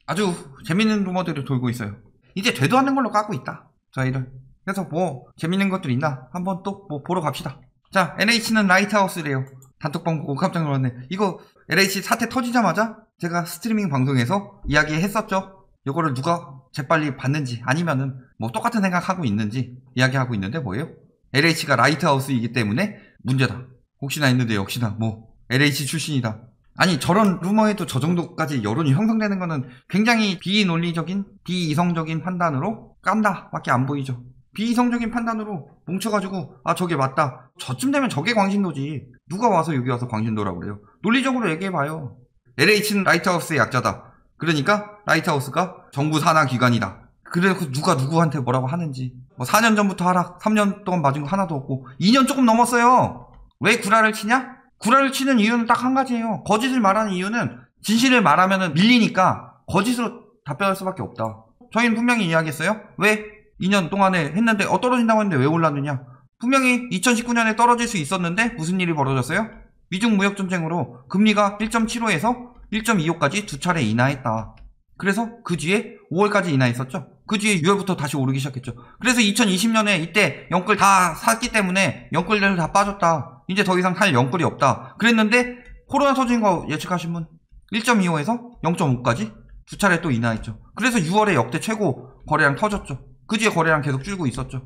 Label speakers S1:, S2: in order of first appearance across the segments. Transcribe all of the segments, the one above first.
S1: 아주 재밌는 루머들이 돌고 있어요. 이제 되도 않는 걸로 까고 있다, 저희를. 그래서 뭐 재밌는 것들 있나 한번 또 뭐 보러 갑시다. 자, LH는 라이트하우스래요. 단톡방 보고 깜짝 놀랐네. 이거 LH 사태 터지자마자 제가 스트리밍 방송에서 이야기했었죠. 이거를 누가 재빨리 봤는지 아니면은 뭐 똑같은 생각하고 있는지 이야기하고 있는데 뭐예요? LH가 라이트하우스이기 때문에 문제다. 혹시나 했는데 역시나 뭐 LH 출신이다. 아니, 저런 루머에도 저 정도까지 여론이 형성되는 거는 굉장히 비논리적인, 비이성적인 판단으로 깐다 밖에 안 보이죠. 비이성적인 판단으로 뭉쳐가지고 아, 저게 맞다. 저쯤 되면 저게 광신도지. 누가 와서 여기 와서 광신도라고 그래요. 논리적으로 얘기해봐요. LH는 라이트하우스의 약자다. 그러니까 라이트하우스가 정부 산하 기관이다. 그래서 누가 누구한테 뭐라고 하는지. 뭐 4년 전부터 하락, 3년 동안 맞은 거 하나도 없고 2년 조금 넘었어요. 왜 구라를 치냐? 구라를 치는 이유는 딱 한 가지예요. 거짓을 말하는 이유는 진실을 말하면 밀리니까 거짓으로 답변할 수밖에 없다. 저희는 분명히 이야기했어요. 왜 2년 동안에 했는데 떨어진다고 했는데 왜 올랐느냐? 분명히 2019년에 떨어질 수 있었는데 무슨 일이 벌어졌어요? 미중 무역 전쟁으로 금리가 1.75에서 1.25까지 두 차례 인하했다. 그래서 그 뒤에 5월까지 인하했었죠. 그 뒤에 6월부터 다시 오르기 시작했죠. 그래서 2020년에 이때 영끌 다 샀기 때문에 영끌들 다 빠졌다. 이제 더 이상 살 영끌이 없다. 그랬는데 코로나 터진 거 예측하신 분 1.25에서 0.5까지 두 차례 또 인하했죠. 그래서 6월에 역대 최고 거래량 터졌죠. 그 뒤에 거래량 계속 줄고 있었죠.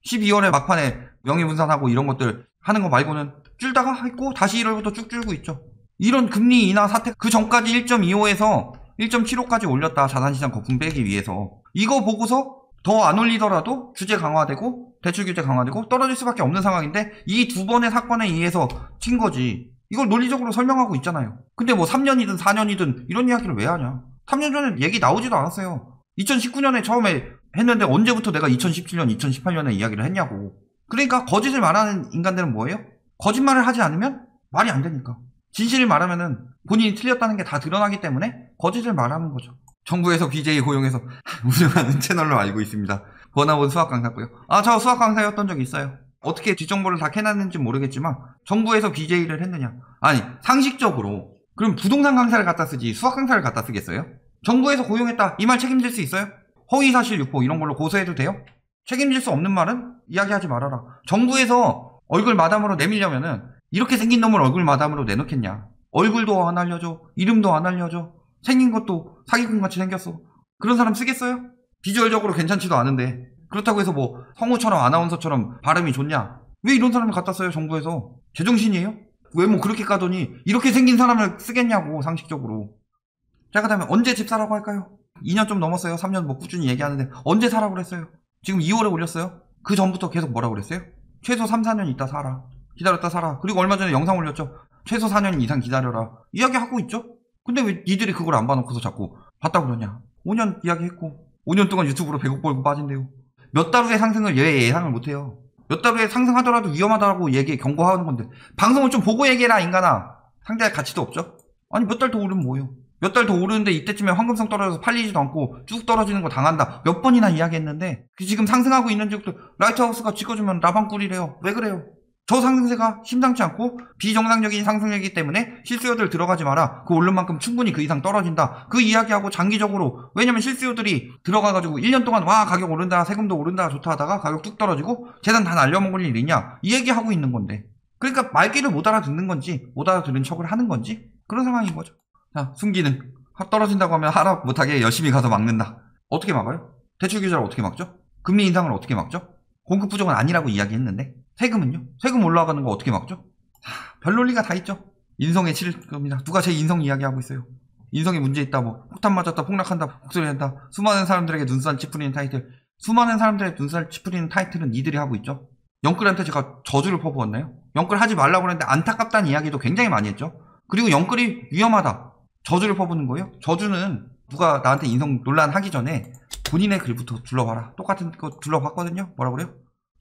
S1: 12월에 막판에 명의분산하고 이런 것들 하는 거 말고는 줄다가 했고 다시 1월부터 쭉 줄고 있죠. 이런 금리 인하 사태 그 전까지 1.25에서 1.75까지 올렸다. 자산시장 거품 빼기 위해서. 이거 보고서 더 안 올리더라도 규제 강화되고 대출 규제 강화되고 떨어질 수밖에 없는 상황인데 이 두 번의 사건에 의해서 튄 거지. 이걸 논리적으로 설명하고 있잖아요. 근데 뭐 3년이든 4년이든 이런 이야기를 왜 하냐. 3년 전에 얘기 나오지도 않았어요. 2019년에 처음에 했는데 언제부터 내가 2017년, 2018년에 이야기를 했냐고. 그러니까 거짓을 말하는 인간들은 뭐예요? 거짓말을 하지 않으면 말이 안 되니까. 진실을 말하면은 본인이 틀렸다는 게 다 드러나기 때문에 거짓을 말하는 거죠. 정부에서 BJ 고용해서 운영하는 채널로 알고 있습니다. 번아웃 수학 강사고요. 아, 저 수학 강사였던 적이 있어요. 어떻게 뒷정보를 다 캐놨는지 모르겠지만 정부에서 BJ를 했느냐. 아니, 상식적으로 그럼 부동산 강사를 갖다 쓰지 수학 강사를 갖다 쓰겠어요? 정부에서 고용했다. 이 말 책임질 수 있어요? 허위사실 유포 이런 걸로 고소해도 돼요? 책임질 수 없는 말은 이야기하지 말아라. 정부에서 얼굴 마담으로 내밀려면은 이렇게 생긴 놈을 얼굴 마담으로 내놓겠냐. 얼굴도 안 알려줘. 이름도 안 알려줘. 생긴 것도 사기꾼같이 생겼어. 그런 사람 쓰겠어요? 비주얼적으로 괜찮지도 않은데. 그렇다고 해서 뭐 성우처럼 아나운서처럼 발음이 좋냐. 왜 이런 사람을 갖다 써요, 정부에서? 제정신이에요? 왜 뭐 그렇게 까더니 이렇게 생긴 사람을 쓰겠냐고, 상식적으로. 자, 그 다음에 언제 집 사라고 할까요? 2년 좀 넘었어요. 3년 뭐 꾸준히 얘기하는데 언제 사라고 그랬어요? 지금 2월에 올렸어요. 그 전부터 계속 뭐라고 그랬어요? 최소 3, 4년 있다 사라. 기다렸다 사라. 그리고 얼마 전에 영상 올렸죠. 최소 4년 이상 기다려라. 이야기하고 있죠? 근데 왜 니들이 그걸 안 봐놓고서 자꾸 봤다 그러냐. 5년 이야기했고 5년 동안 유튜브로 100억 벌고 빠진대요. 몇 달 후의 상승을 예상을 못해요. 몇 달 후에 상승하더라도 위험하다고 경고하는 건데 방송을 좀 보고 얘기해라, 인간아. 상대할 가치도 없죠? 아니, 몇 달 더 오르면 뭐예요? 몇 달 더 오르는데 이때쯤에 황금성 떨어져서 팔리지도 않고 쭉 떨어지는 거 당한다. 몇 번이나 이야기했는데 지금 상승하고 있는 지역도 라이트하우스가 찍어주면 라방꿀이래요. 왜 그래요? 저 상승세가 심상치 않고 비정상적인 상승이기 때문에 실수요들 들어가지 마라. 그 오른 만큼 충분히 그 이상 떨어진다. 그 이야기하고 장기적으로, 왜냐면 실수요들이 들어가가지고 1년 동안 와 가격 오른다, 세금도 오른다 좋다 하다가 가격 뚝 떨어지고 재산 다 날려먹을 일 있냐, 이 얘기하고 있는 건데. 그러니까 말귀를 못 알아듣는 건지 못 알아들은 척을 하는 건지 그런 상황인 거죠. 자, 순기능. 떨어진다고 하면 하락 못하게 열심히 가서 막는다. 어떻게 막아요? 대출 규제를 어떻게 막죠? 금리 인상을 어떻게 막죠? 공급 부족은 아니라고 이야기했는데. 세금은요? 세금 올라가는 거 어떻게 막죠? 별 논리가 다 있죠. 인성에 치를 겁니다. 누가 제 인성 이야기하고 있어요. 인성에 문제 있다, 뭐 폭탄 맞았다, 폭락한다, 목소리 한다. 수많은 사람들에게 눈살 찌푸리는 타이틀. 수많은 사람들의 눈살 찌푸리는 타이틀은 니들이 하고 있죠. 영끌한테 제가 저주를 퍼부었나요? 영끌 하지 말라고 그랬는데 안타깝다는 이야기도 굉장히 많이 했죠. 그리고 영끌이 위험하다, 저주를 퍼부는 거예요. 저주는 누가 나한테 인성 논란 하기 전에 본인의 글부터 둘러봐라. 똑같은 거 둘러봤거든요. 뭐라 그래요?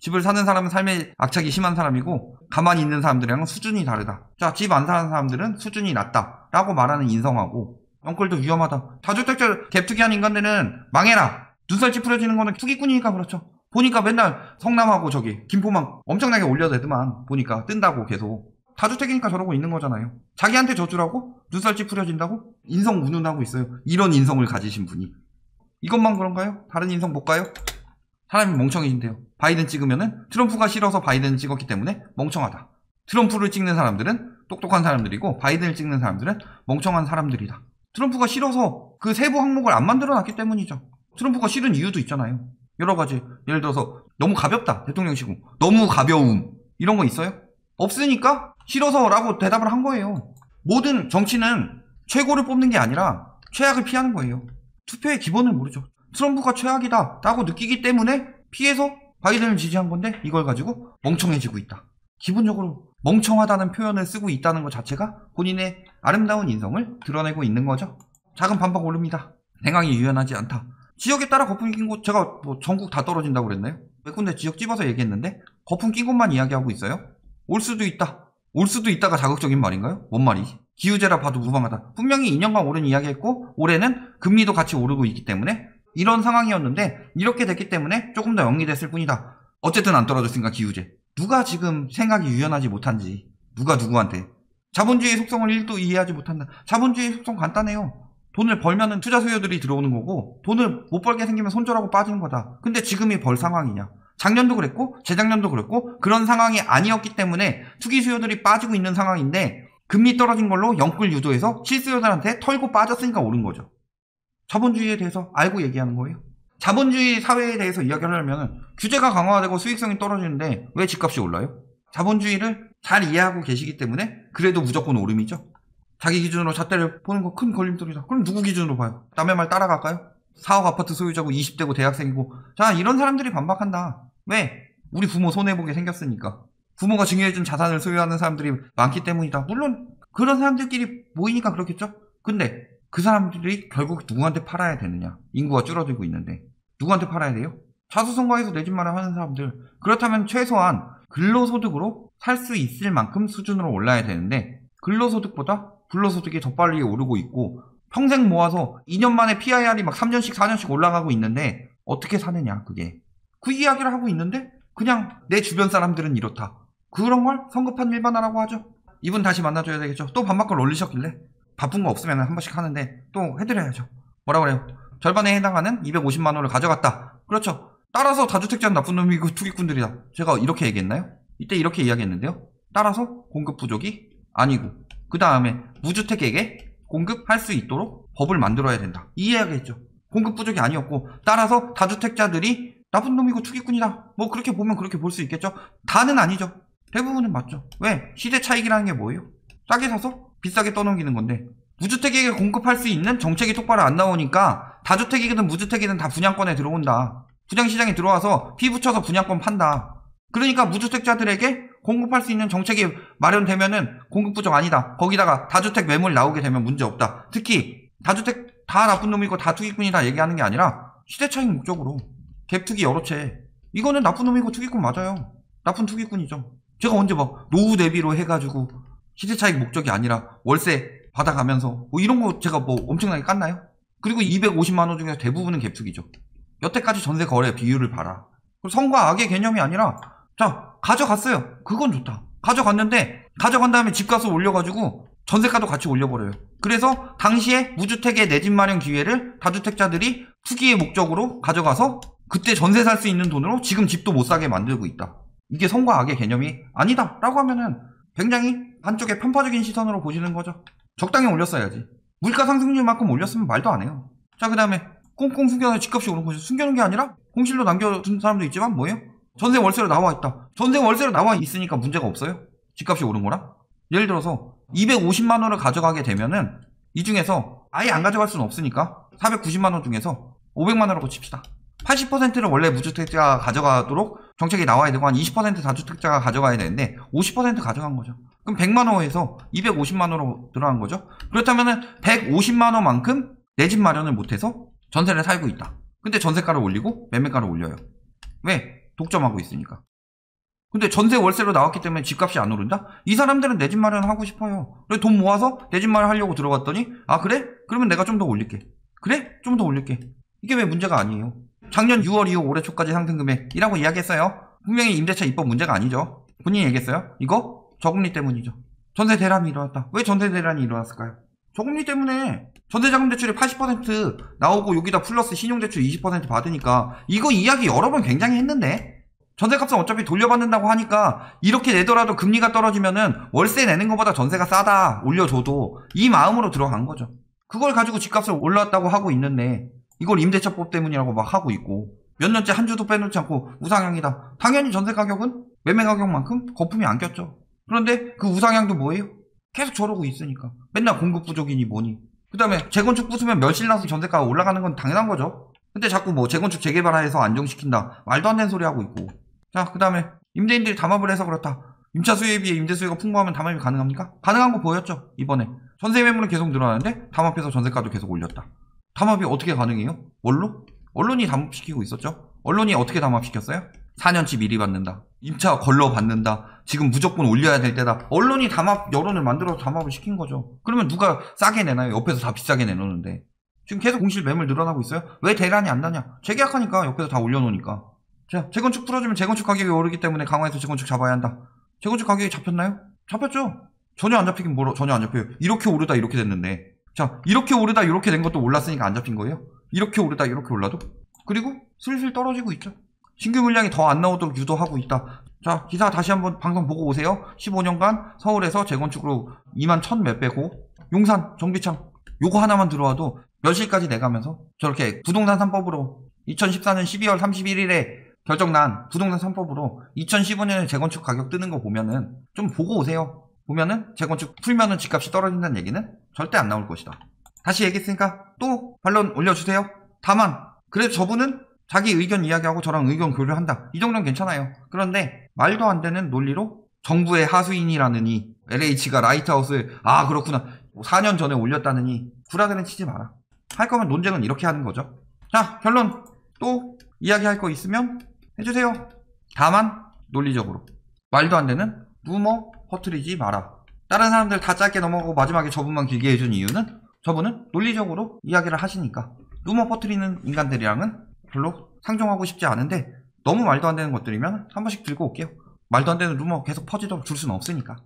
S1: 집을 사는 사람은 삶의 악착이 심한 사람이고 가만히 있는 사람들이랑은 수준이 다르다. 자, 집 안 사는 사람들은 수준이 낮다 라고 말하는 인성하고, 영끌도 위험하다. 다주택자 갭투기한 인간들은 망해라. 눈살 찌푸려지는 거는 투기꾼이니까 그렇죠. 보니까 맨날 성남하고 저기 김포만 엄청나게 올려대더만. 보니까 뜬다고 계속. 다주택이니까 저러고 있는 거잖아요. 자기한테 저주라고? 눈살 찌푸려진다고? 인성 운운하고 있어요. 이런 인성을 가지신 분이. 이것만 그런가요? 다른 인성 못 가요? 사람이 멍청해진대요. 바이든 찍으면은 트럼프가 싫어서 바이든 찍었기 때문에 멍청하다. 트럼프를 찍는 사람들은 똑똑한 사람들이고 바이든을 찍는 사람들은 멍청한 사람들이다. 트럼프가 싫어서 그 세부 항목을 안 만들어놨기 때문이죠. 트럼프가 싫은 이유도 있잖아요. 여러 가지. 예를 들어서 너무 가볍다. 대통령시고 너무 가벼움. 이런 거 있어요? 없으니까 싫어서라고 대답을 한 거예요. 모든 정치는 최고를 뽑는 게 아니라 최악을 피하는 거예요. 투표의 기본을 모르죠. 트럼프가 최악이다 라고 느끼기 때문에 피해서 바이든을 지지한 건데 이걸 가지고 멍청해지고 있다. 기본적으로 멍청하다는 표현을 쓰고 있다는 것 자체가 본인의 아름다운 인성을 드러내고 있는 거죠. 작은 반박 오릅니다. 생각이 유연하지 않다. 지역에 따라 거품 낀 곳, 제가 뭐 전국 다 떨어진다고 그랬나요? 몇 군데 지역 집어서 얘기했는데 거품 낀 곳만 이야기하고 있어요. 올 수도 있다. 올 수도 있다가 자극적인 말인가요? 뭔 말이지? 기후제라 봐도 무방하다. 분명히 2년간 오른 이야기했고 올해는 금리도 같이 오르고 있기 때문에 이런 상황이었는데 이렇게 됐기 때문에 조금 더 연기됐을 뿐이다. 어쨌든 안 떨어졌으니까 기후제. 누가 지금 생각이 유연하지 못한지, 누가 누구한테. 자본주의의 속성을 1도 이해하지 못한다. 자본주의의 속성 간단해요. 돈을 벌면은 투자 수요들이 들어오는 거고 돈을 못 벌게 생기면 손절하고 빠지는 거다. 근데 지금이 벌 상황이냐? 작년도 그랬고 재작년도 그랬고 그런 상황이 아니었기 때문에 투기 수요들이 빠지고 있는 상황인데 금리 떨어진 걸로 영끌 유도해서 실수요들한테 털고 빠졌으니까 오른 거죠. 자본주의에 대해서 알고 얘기하는 거예요. 자본주의 사회에 대해서 이야기를 하려면 규제가 강화되고 수익성이 떨어지는데 왜 집값이 올라요? 자본주의를 잘 이해하고 계시기 때문에 그래도 무조건 오름이죠. 자기 기준으로 잣대를 보는 거 큰 걸림돌이다. 그럼 누구 기준으로 봐요? 남의 말 따라갈까요? 4억 아파트 소유자고 20대고 대학생이고 자 이런 사람들이 반박한다. 왜? 우리 부모 손해보게 생겼으니까. 부모가 증여해준 자산을 소유하는 사람들이 많기 때문이다. 물론 그런 사람들끼리 모이니까 그렇겠죠. 근데 그 사람들이 결국 누구한테 팔아야 되느냐. 인구가 줄어들고 있는데 누구한테 팔아야 돼요? 자수성가해서 내 집 마련하는 사람들. 그렇다면 최소한 근로소득으로 살 수 있을 만큼 수준으로 올라야 되는데 근로소득보다 불로소득이 더 빨리 오르고 있고 평생 모아서 2년 만에 PIR이 막 3년씩 4년씩 올라가고 있는데 어떻게 사느냐 그게. 그 이야기를 하고 있는데 그냥 내 주변 사람들은 이렇다. 그런 걸 성급한 일반화라고 하죠. 이분 다시 만나줘야 되겠죠. 또 반박글 올리셨길래 바쁜 거 없으면 한 번씩 하는데 또 해드려야죠. 뭐라 그래요? 절반에 해당하는 250만 원을 가져갔다. 그렇죠. 따라서 다주택자는 나쁜 놈이고 투기꾼들이다. 제가 이렇게 얘기했나요? 이때 이렇게 이야기했는데요. 따라서 공급 부족이 아니고 그 다음에 무주택에게 공급할 수 있도록 법을 만들어야 된다. 이 이야기했죠. 공급 부족이 아니었고 따라서 다주택자들이 나쁜 놈이고 투기꾼이다. 뭐 그렇게 보면 그렇게 볼 수 있겠죠. 다는 아니죠. 대부분은 맞죠. 왜? 시대 차익이라는 게 뭐예요? 싸게 사서 비싸게 떠넘기는 건데 무주택에게 공급할 수 있는 정책이 똑바로 안 나오니까 다주택이든 무주택이든 다 분양권에 들어온다. 분양시장에 들어와서 피 붙여서 분양권 판다. 그러니까 무주택자들에게 공급할 수 있는 정책이 마련되면은 공급 부족 아니다. 거기다가 다주택 매물 나오게 되면 문제 없다. 특히 다주택 다 나쁜 놈이고 다 투기꾼이다 얘기하는 게 아니라 시대 차익 목적으로 갭투기 여러 채. 이거는 나쁜 놈이고 투기꾼 맞아요. 나쁜 투기꾼이죠. 제가 언제 막 노후 대비로 해가지고 시대 차익 목적이 아니라 월세 받아가면서 뭐 이런 거 제가 뭐 엄청나게 깠나요? 그리고 250만 원 중에서 대부분은 갭투기죠. 여태까지 전세 거래 비율을 봐라. 선과 악의 개념이 아니라 자 가져갔어요. 그건 좋다. 가져갔는데 가져간 다음에 집값을 올려가지고 전세가도 같이 올려버려요. 그래서 당시에 무주택의 내 집 마련 기회를 다주택자들이 투기의 목적으로 가져가서 그때 전세 살 수 있는 돈으로 지금 집도 못 사게 만들고 있다. 이게 선과 악의 개념이 아니다 라고 하면은 굉장히 한쪽에 편파적인 시선으로 보시는 거죠. 적당히 올렸어야지. 물가 상승률만큼 올렸으면 말도 안 해요. 자 그 다음에 꽁꽁 숨겨서 집값이 오른 거죠. 숨겨놓은 게 아니라 공실로 남겨둔 사람도 있지만 뭐예요? 전세 월세로 나와 있다. 전세 월세로 나와 있으니까 문제가 없어요? 집값이 오른 거라? 예를 들어서 250만 원을 가져가게 되면은 이 중에서 아예 안 가져갈 수는 없으니까 490만 원 중에서 500만 원으로 칩시다. 80%를 원래 무주택자가 가져가도록 정책이 나와야 되고 한 20% 다주택자가 가져가야 되는데 50% 가져간 거죠. 그럼 100만 원에서 250만 원으로 들어간 거죠. 그렇다면은 150만 원만큼 내 집 마련을 못해서 전세를 살고 있다. 근데 전세가를 올리고 매매가를 올려요. 왜? 독점하고 있으니까. 근데 전세 월세로 나왔기 때문에 집값이 안 오른다? 이 사람들은 내 집 마련을 하고 싶어요. 그래서 돈 모아서 내 집 마련 하려고 들어갔더니 아 그래? 그러면 내가 좀 더 올릴게. 그래? 좀 더 올릴게. 이게 왜 문제가 아니에요? 작년 6월 이후 올해 초까지 상승 금액이라고 이야기했어요. 분명히 임대차 입법 문제가 아니죠. 본인이 얘기했어요. 이거 저금리 때문이죠. 전세 대란이 일어났다. 왜 전세 대란이 일어났을까요? 저금리 때문에 전세자금 대출이 80% 나오고 여기다 플러스 신용대출 20% 받으니까 이거 이야기 여러 번 굉장히 했는데 전세값은 어차피 돌려받는다고 하니까 이렇게 내더라도 금리가 떨어지면은 월세 내는 것보다 전세가 싸다 올려줘도 이 마음으로 들어간 거죠. 그걸 가지고 집값을 올랐다고 하고 있는데 이걸 임대차법 때문이라고 막 하고 있고 몇 년째 한 주도 빼놓지 않고 우상향이다. 당연히 전세 가격은 매매 가격만큼 거품이 안 꼈죠. 그런데 그 우상향도 뭐예요? 계속 저러고 있으니까 맨날 공급 부족이니 뭐니. 그 다음에 재건축 부수면 멸실나서 전세가가 올라가는 건 당연한 거죠. 근데 자꾸 뭐 재건축 재개발해서 안정시킨다 말도 안 되는 소리 하고 있고. 자, 그 다음에 임대인들이 담합을 해서 그렇다. 임차 수요에 비해 임대 수요가 풍부하면 담합이 가능합니까? 가능한 거 보였죠 이번에. 전세 매물은 계속 늘어나는데 담합해서 전세가도 계속 올렸다. 담합이 어떻게 가능해요? 뭘로? 언론이 담합시키고 있었죠. 언론이 어떻게 담합시켰어요? 4년치 미리 받는다. 임차 걸러 받는다. 지금 무조건 올려야 될 때다. 언론이 담합 여론을 만들어서 담합을 시킨 거죠. 그러면 누가 싸게 내나요? 옆에서 다 비싸게 내놓는데. 지금 계속 공실 매물 늘어나고 있어요. 왜 대란이 안 나냐? 재계약하니까 옆에서 다 올려놓으니까. 자, 재건축 풀어주면 재건축 가격이 오르기 때문에 강화해서 재건축 잡아야 한다. 재건축 가격이 잡혔나요? 잡혔죠. 전혀 안 잡히긴 뭐로 전혀 안 잡혀요. 이렇게 오르다 이렇게 됐는데. 자, 이렇게 오르다 이렇게 된 것도 올랐으니까 안 잡힌 거예요. 이렇게 오르다 이렇게 올라도. 그리고 슬슬 떨어지고 있죠. 신규 물량이 더 안 나오도록 유도하고 있다. 자, 기사 다시 한번 방송 보고 오세요. 15년간 서울에서 재건축으로 2만 1000 몇 배고 용산, 정비창 요거 하나만 들어와도 멸실까지 내가면서 저렇게 부동산 3법으로 2014년 12월 31일에 결정난 부동산 3법으로 2015년에 재건축 가격 뜨는 거 보면은 좀 보고 오세요. 보면은 재건축 풀면은 집값이 떨어진다는 얘기는 절대 안 나올 것이다. 다시 얘기했으니까 또 반론 올려주세요. 다만 그래도 저분은 자기 의견 이야기하고 저랑 의견 교류한다. 이 정도는 괜찮아요. 그런데 말도 안 되는 논리로 정부의 하수인이라느니 LH가 라이트하우스를 그렇구나 4년 전에 올렸다느니 구라들은 치지 마라. 할 거면 논쟁은 이렇게 하는 거죠. 자, 결론 또 이야기할 거 있으면 해주세요. 다만 논리적으로 말도 안 되는 루머 퍼뜨리지 마라. 다른 사람들 다 짧게 넘어가고 마지막에 저분만 길게 해준 이유는 저분은 논리적으로 이야기를 하시니까. 루머 퍼뜨리는 인간들이랑은 별로 상종하고 싶지 않은데 너무 말도 안 되는 것들이면 한 번씩 들고 올게요. 말도 안 되는 루머 계속 퍼지도록 줄 수는 없으니까.